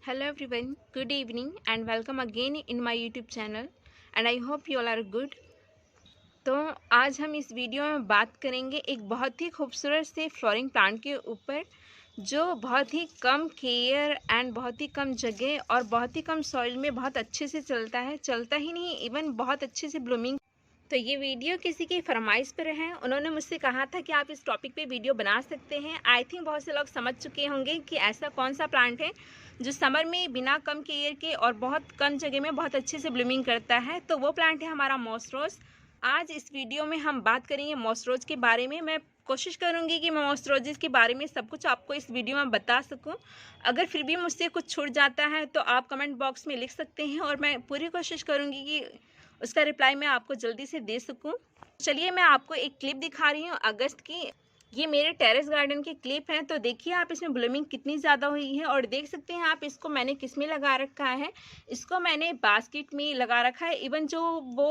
Hello everyone, good evening and welcome again in my YouTube channel and I hope you all are good। तो आज हम इस video में बात करेंगे एक बहुत ही खूबसूरत से फ्लोरिंग प्लांट के ऊपर जो बहुत ही कम केयर एंड बहुत ही कम जगह और बहुत ही कम सॉइल में बहुत अच्छे से चलता ही नहीं इवन बहुत अच्छे से ब्लूमिंग। तो ये वीडियो किसी की फरमाइश पर है, उन्होंने मुझसे कहा था कि आप इस टॉपिक पे वीडियो बना सकते हैं। आई थिंक बहुत से लोग समझ चुके होंगे कि ऐसा कौन सा प्लांट है जो समर में बिना कम केयर के और बहुत कम जगह में बहुत अच्छे से ब्लूमिंग करता है। तो वो प्लांट है हमारा मॉस रोज। आज इस वीडियो में हम बात करेंगे मॉस रोज के बारे में। मैं कोशिश करूंगी कि मैं मॉस रोजेस के बारे में सब कुछ आपको इस वीडियो में बता सकूं। अगर फिर भी मुझसे कुछ छूट जाता है तो आप कमेंट बॉक्स में लिख सकते हैं और मैं पूरी कोशिश करूंगी कि उसका रिप्लाई मैं आपको जल्दी से दे सकूं। चलिए मैं आपको एक क्लिप दिखा रही हूँ अगस्त की। ये मेरे टेरेस गार्डन की क्लिप है। तो देखिए आप इसमें ब्लूमिंग कितनी ज़्यादा हुई है और देख सकते हैं आप इसको मैंने किस में लगा रखा है। इसको मैंने बास्केट में लगा रखा है। इवन जो वो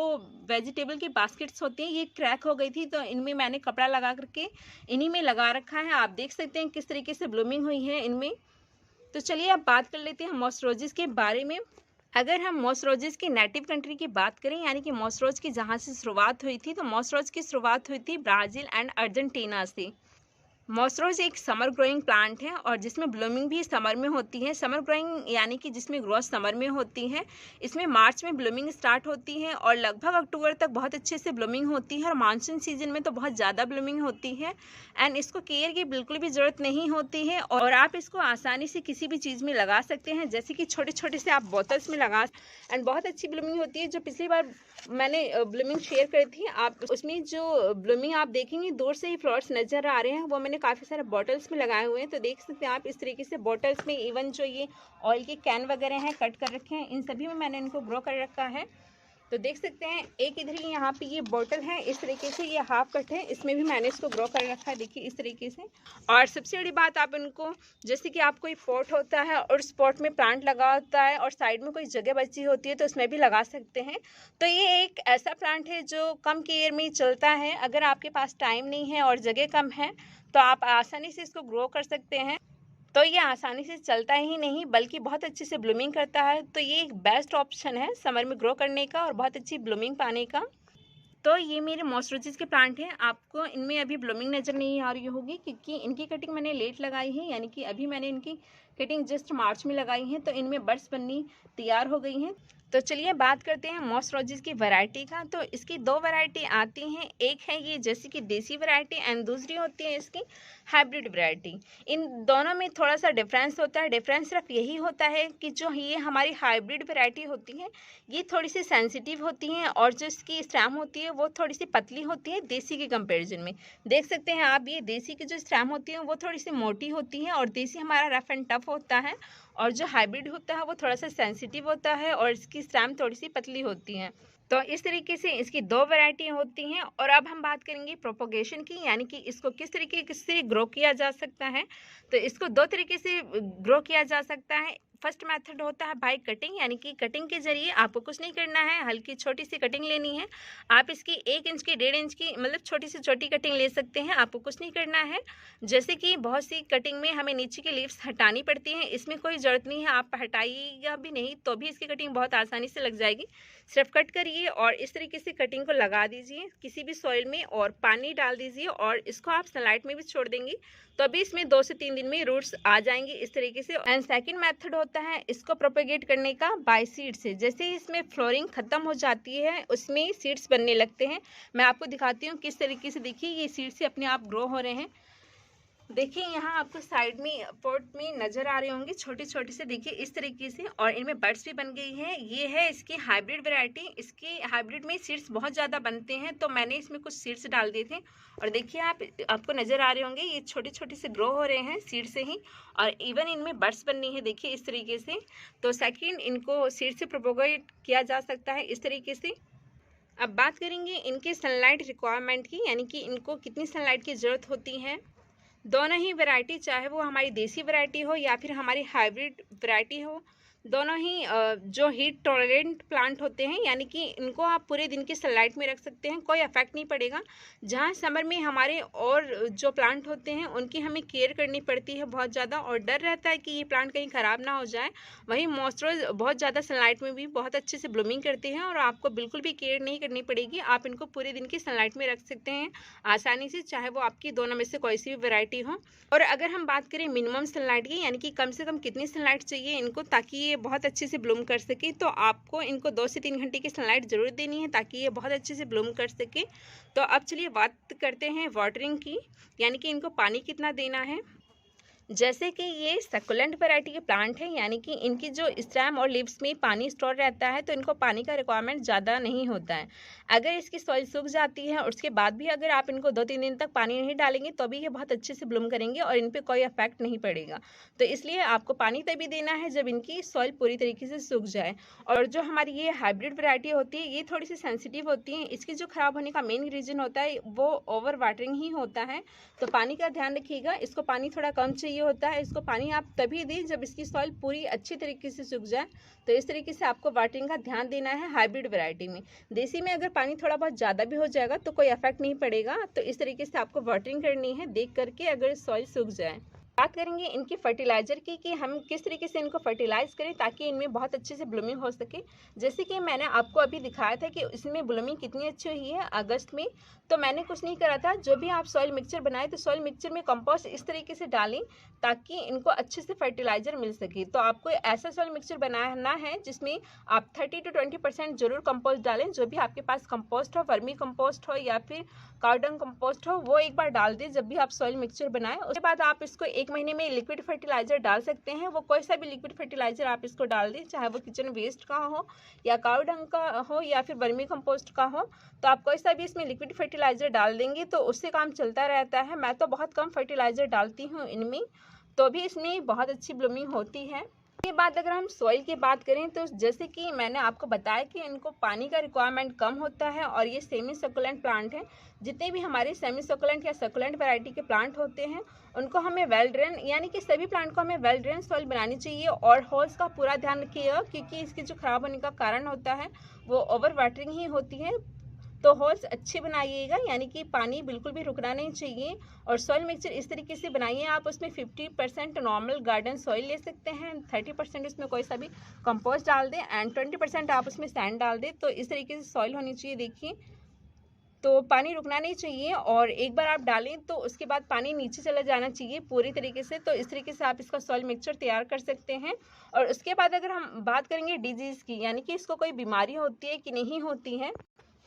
वेजिटेबल की बास्केट्स होती हैं ये क्रैक हो गई थी तो इनमें मैंने कपड़ा लगा करके इन्हीं में लगा रखा है। आप देख सकते हैं किस तरीके से ब्लूमिंग हुई है इनमें। तो चलिए अब बात कर लेते हैं मॉस रोजेस के बारे में। अगर हम मॉस रोजेस की नेटिव कंट्री की बात करें यानी कि मॉस रोज की जहाँ से शुरुआत हुई थी तो मॉस रोज की शुरुआत हुई थी ब्राज़ील एंड अर्जेंटीना से। मॉस रोज एक समर ग्रोइंग प्लांट है और जिसमें ब्लूमिंग भी समर में होती है। समर ग्रोइंग यानी कि जिसमें ग्रोथ समर में होती है। इसमें मार्च में ब्लूमिंग स्टार्ट होती है और लगभग अक्टूबर तक बहुत अच्छे से ब्लूमिंग होती है और मानसून सीजन में तो बहुत ज़्यादा ब्लूमिंग होती है एंड इसको केयर की बिल्कुल भी ज़रूरत नहीं होती है और आप इसको आसानी से किसी भी चीज़ में लगा सकते हैं। जैसे कि छोटे छोटे से आप बोतल्स में लगा एंड बहुत अच्छी ब्लूमिंग होती है। जो पिछली बार मैंने ब्लूमिंग शेयर करी थी आप उसमें जो ब्लूमिंग आप देखेंगे दूर से ही फ्लावर्स नज़र आ रहे हैं वो मैंने काफ़ी सारे बॉटल्स में लगाए हुए हैं। तो देख सकते हैं आप इस तरीके से बॉटल्स में इवन जो ये ऑयल के कैन वगैरह हैं कट कर रखे हैं इन सभी में मैंने इनको ग्रो कर रखा है। तो देख सकते हैं एक इधर ही यहाँ पे ये बॉटल है इस तरीके से ये हाफ कट है इसमें भी मैंने इसको ग्रो कर रखा है देखिए इस तरीके से। और सबसे बड़ी बात आप इनको जैसे कि आप कोई पॉट होता है और उस पॉट में प्लांट लगा होता है और साइड में कोई जगह बची होती है तो उसमें भी लगा सकते हैं। तो ये एक ऐसा प्लांट है जो कम केयर में चलता है। अगर आपके पास टाइम नहीं है और जगह कम है तो आप आसानी से इसको ग्रो कर सकते हैं। तो ये आसानी से चलता ही नहीं बल्कि बहुत अच्छे से ब्लूमिंग करता है। तो ये एक बेस्ट ऑप्शन है समर में ग्रो करने का और बहुत अच्छी ब्लूमिंग पाने का। तो ये मेरे मॉस रोजेस के प्लांट हैं। आपको इनमें अभी ब्लूमिंग नज़र नहीं आ रही होगी क्योंकि इनकी कटिंग मैंने लेट लगाई है यानी कि अभी मैंने इनकी कटिंग जस्ट मार्च में लगाई है तो इनमें बड्स बननी तैयार हो गई हैं। तो चलिए बात करते हैं मॉस रोजेस की वैरायटी का। तो इसकी दो वैरायटी आती हैं, एक है ये जैसे कि देसी वैरायटी एंड दूसरी होती है इसकी हाइब्रिड वैरायटी। इन दोनों में थोड़ा सा डिफरेंस होता है। डिफरेंस सिर्फ यही होता है कि जो ये हमारी हाइब्रिड वैरायटी होती है ये थोड़ी सी सेंसिटिव होती हैं और जो इसकी स्टेम होती है वो थोड़ी सी पतली होती है देसी के कंपैरिजन में। देख सकते हैं आप ये देसी की जो स्टेम होती है वो थोड़ी सी मोटी होती है और देसी हमारा रफ एंड टफ होता है और जो हाइब्रिड होता है वो थोड़ा सा सेंसिटिव होता है और इसकी स्टेम थोड़ी सी पतली होती है। तो इस तरीके से इसकी दो वैरायटी होती हैं। और अब हम बात करेंगे प्रोपोगेशन की यानी कि इसको किस तरीके से ग्रो किया जा सकता है। तो इसको दो तरीके से ग्रो किया जा सकता है। फर्स्ट मेथड होता है बाय कटिंग यानी कि कटिंग के जरिए आपको कुछ नहीं करना है, हल्की छोटी सी कटिंग लेनी है। आप इसकी 1 इंच की 1.5 इंच की मतलब छोटी से छोटी कटिंग ले सकते हैं, आपको कुछ नहीं करना है। जैसे कि बहुत सी कटिंग में हमें नीचे की लीव्स हटानी पड़ती हैं, इसमें कोई ज़रूरत नहीं है, आप हटाइएगा भी नहीं तो भी इसकी कटिंग बहुत आसानी से लग जाएगी। सिर्फ कट करिए और इस तरीके से कटिंग को लगा दीजिए किसी भी सॉइल में और पानी डाल दीजिए और इसको आप सनलाइट में भी छोड़ देंगे तो अभी इसमें 2 से 3 दिन में रूट्स आ जाएंगी इस तरीके से। एंड सेकंड मेथड होता है इसको प्रोपेगेट करने का बाय सीड से। जैसे ही इसमें फ्लोरिंग खत्म हो जाती है उसमें सीड्स बनने लगते हैं। मैं आपको दिखाती हूँ किस तरीके से। देखिए ये सीड से अपने आप ग्रो हो रहे हैं। देखिए यहाँ आपको साइड में पॉट में नज़र आ रहे होंगे छोटे छोटे से, देखिए इस तरीके से और इनमें बड्स भी बन गई हैं। ये है इसकी हाइब्रिड वैरायटी। इसकी हाइब्रिड में सीड्स बहुत ज़्यादा बनते हैं तो मैंने इसमें कुछ सीड्स डाल दिए थे और देखिए आपको नज़र आ रहे होंगे ये छोटे छोटे से ग्रो हो रहे हैं सीड से ही और इवन इनमें बड्स बननी है देखिए इस तरीके से। तो सेकेंड इनको सीड से प्रोपोगेट किया जा सकता है इस तरीके से। अब बात करेंगे इनके सनलाइट रिक्वायरमेंट की यानी कि इनको कितनी सनलाइट की ज़रूरत होती है। दोनों ही वैरायटी चाहे वो हमारी देसी वैरायटी हो या फिर हमारी हाइब्रिड वैरायटी हो दोनों ही जो हीट टॉलरेंट प्लांट होते हैं, यानी कि इनको आप पूरे दिन की सनलाइट में रख सकते हैं, कोई इफेक्ट नहीं पड़ेगा। जहाँ समर में हमारे और जो प्लांट होते हैं उनकी हमें केयर करनी पड़ती है बहुत ज़्यादा, और डर रहता है कि ये प्लांट कहीं ख़राब ना हो जाए, वहीं मॉइस्चराइज बहुत ज़्यादा सनलाइट में भी बहुत अच्छे से ब्लूमिंग करते हैं और आपको बिल्कुल भी केयर नहीं करनी पड़ेगी। आप इनको पूरे दिन की सनलाइट में रख सकते हैं आसानी से, चाहे वो आपकी दोनों में से कोई सी भी वैरायटी हो। और अगर हम बात करें मिनिमम सनलाइट की, यानी कि कम से कम कितनी सनलाइट चाहिए इनको ताकि ये बहुत अच्छे से ब्लूम कर सके, तो आपको इनको 2 से 3 घंटे की सनलाइट ज़रूर देनी है ताकि ये बहुत अच्छे से ब्लूम कर सके। तो अब चलिए बात करते हैं वाटरिंग की, यानी कि इनको पानी कितना देना है। जैसे कि ये सकुलेंट वैरायटी के प्लांट हैं, यानी कि इनकी जो स्टेम और लीव्स में पानी स्टोर रहता है, तो इनको पानी का रिक्वायरमेंट ज़्यादा नहीं होता है। अगर इसकी सॉइल सूख जाती है और उसके बाद भी अगर आप इनको 2-3 दिन तक पानी नहीं डालेंगे तो भी ये बहुत अच्छे से ब्लूम करेंगे और इन पे कोई इफेक्ट नहीं पड़ेगा। तो इसलिए आपको पानी तभी देना है जब इनकी सॉइल पूरी तरीके से सूख जाए। और जो हमारी ये हाइब्रिड वैरायटी होती है, ये थोड़ी सी सेंसिटिव होती है। इसकी जो खराब होने का मेन रीज़न होता है वो ओवर वाटरिंग ही होता है। तो पानी का ध्यान रखिएगा, इसको पानी थोड़ा कम चाहिए होता है। इसको पानी आप तभी दें जब इसकी सॉइल पूरी अच्छी तरीके से सूख जाए। तो इस तरीके से आपको वाटरिंग का ध्यान देना है हाइब्रिड वैरायटी में। देसी में अगर पानी थोड़ा बहुत ज़्यादा भी हो जाएगा तो कोई इफेक्ट नहीं पड़ेगा। तो इस तरीके से आपको वाटरिंग करनी है देख करके, अगर सॉइल सूख जाए। बात करेंगे इनकी फर्टिलाइज़र की कि हम किस तरीके से इनको फर्टिलाइज़ करें ताकि इनमें बहुत अच्छे से ब्लूमिंग हो सके। जैसे कि मैंने आपको अभी दिखाया था कि इसमें ब्लूमिंग कितनी अच्छी हुई है अगस्त में। तो मैंने कुछ नहीं करा था, जो भी आप सॉइल मिक्सचर बनाए तो सॉइल मिक्सचर में कंपोस्ट इस तरीके से डालें ताकि इनको अच्छे से फर्टिलाइज़र मिल सके। तो आपको ऐसा सॉइल मिक्सचर बनाना है जिसमें आप 30 to 20% जरूर कंपोस्ट डालें। जो भी आपके पास कंपोस्ट हो, वर्मी कंपोस्ट हो या फिर कार्डन कंपोस्ट हो, वो एक बार डाल दें जब भी आप सॉइल मिक्सचर बनाएं। उसके बाद आप इसको 1 महीने में लिक्विड फर्टिलाइजर डाल सकते हैं। वो कोई सा भी लिक्विड फर्टिलाइजर आप इसको डाल दें, चाहे वो किचन वेस्ट का हो या काऊ डंग का हो या फिर वर्मी कंपोस्ट का हो। तो आप कोई सा भी इसमें लिक्विड फर्टिलाइजर डाल देंगे तो उससे काम चलता रहता है। मैं तो बहुत कम फर्टिलाइजर डालती हूँ इनमें, तो भी इसमें बहुत अच्छी ब्लूमिंग होती है। के बाद अगर हम सॉइल की बात करें तो जैसे कि मैंने आपको बताया कि इनको पानी का रिक्वायरमेंट कम होता है और ये सेमी सकुलेंट प्लांट है। जितने भी हमारे सेमी सकुलेंट या सकुलेंट वैरायटी के प्लांट होते हैं उनको हमें वेल ड्रेन, यानी कि सभी प्लांट को हमें वेल ड्रेन सॉइल बनानी चाहिए। और होल्स का पूरा ध्यान रखिएगा क्योंकि इसकी जो खराब होने का कारण होता है वो ओवर वाटरिंग ही होती है। तो होल्स अच्छे बनाइएगा, यानी कि पानी बिल्कुल भी रुकना नहीं चाहिए। और सॉइल मिक्सचर इस तरीके से बनाइए, आप उसमें 50% नॉर्मल गार्डन सॉइल ले सकते हैं, 30% उसमें कोई सा भी कंपोस्ट डाल दें एंड 20% आप उसमें सैंड डाल दें। तो इस तरीके से सॉइल होनी चाहिए। देखिए, तो पानी रुकना नहीं चाहिए और एक बार आप डालें तो उसके बाद पानी नीचे चला जाना चाहिए पूरी तरीके से। तो इस तरीके से आप इसका सॉइल मिक्सचर तैयार कर सकते हैं। और उसके बाद अगर हम बात करेंगे डिजीज़ की, यानी कि इसको कोई बीमारी होती है कि नहीं होती है,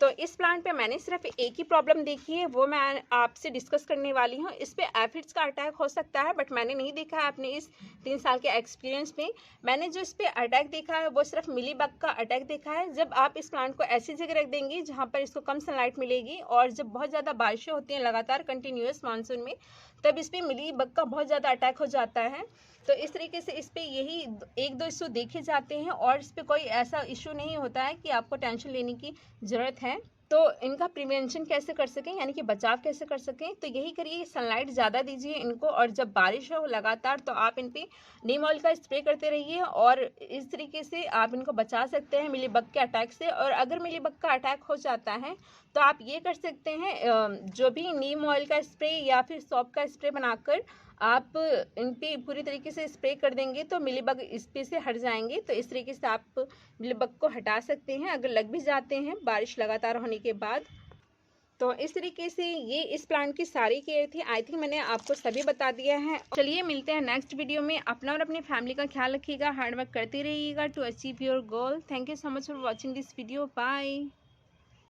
तो इस प्लांट पे मैंने सिर्फ एक ही प्रॉब्लम देखी है, वो मैं आपसे डिस्कस करने वाली हूँ। इस पे एफिड्स का अटैक हो सकता है बट मैंने नहीं देखा है अपने इस 3 साल के एक्सपीरियंस में। मैंने जो इस पे अटैक देखा है वो सिर्फ मिलीबग का अटैक देखा है। जब आप इस प्लांट को ऐसी जगह रख देंगे जहाँ पर इसको कम सनलाइट मिलेगी और जब बहुत ज़्यादा बारिशें होती हैं लगातार कंटिन्यूस मानसून में, तब इस पर मिलीबग का बहुत ज़्यादा अटैक हो जाता है। तो इस तरीके से इस पे यही 1-2 इशू देखे जाते हैं और इस पे कोई ऐसा इशू नहीं होता है कि आपको टेंशन लेने की ज़रूरत है। तो इनका प्रिवेंशन कैसे कर सकें, यानी कि बचाव कैसे कर सकें, तो यही करिए, सनलाइट ज़्यादा दीजिए इनको। और जब बारिश हो लगातार तो आप इन पे नीम ऑयल का स्प्रे करते रहिए और इस तरीके से आप इनको बचा सकते हैं मिलीबग के अटैक से। और अगर मिलीबग का अटैक हो जाता है तो आप ये कर सकते हैं, जो भी नीम ऑयल का स्प्रे या फिर सौंफ का स्प्रे बनाकर आप इन पे पूरी तरीके से स्प्रे कर देंगे तो मिलीबग इस पे से हट जाएंगे। तो इस तरीके से आप मिलीबग को हटा सकते हैं अगर लग भी जाते हैं बारिश लगातार होने के बाद। तो इस तरीके से ये इस प्लांट की सारी केयर थी। आई थिंक मैंने आपको सभी बता दिया है। चलिए मिलते हैं नेक्स्ट वीडियो में। अपना और अपनी फैमिली का ख्याल रखिएगा, हार्डवर्क करते रहिएगा to achieve your goal. Thank you so much for watching this video. Bye.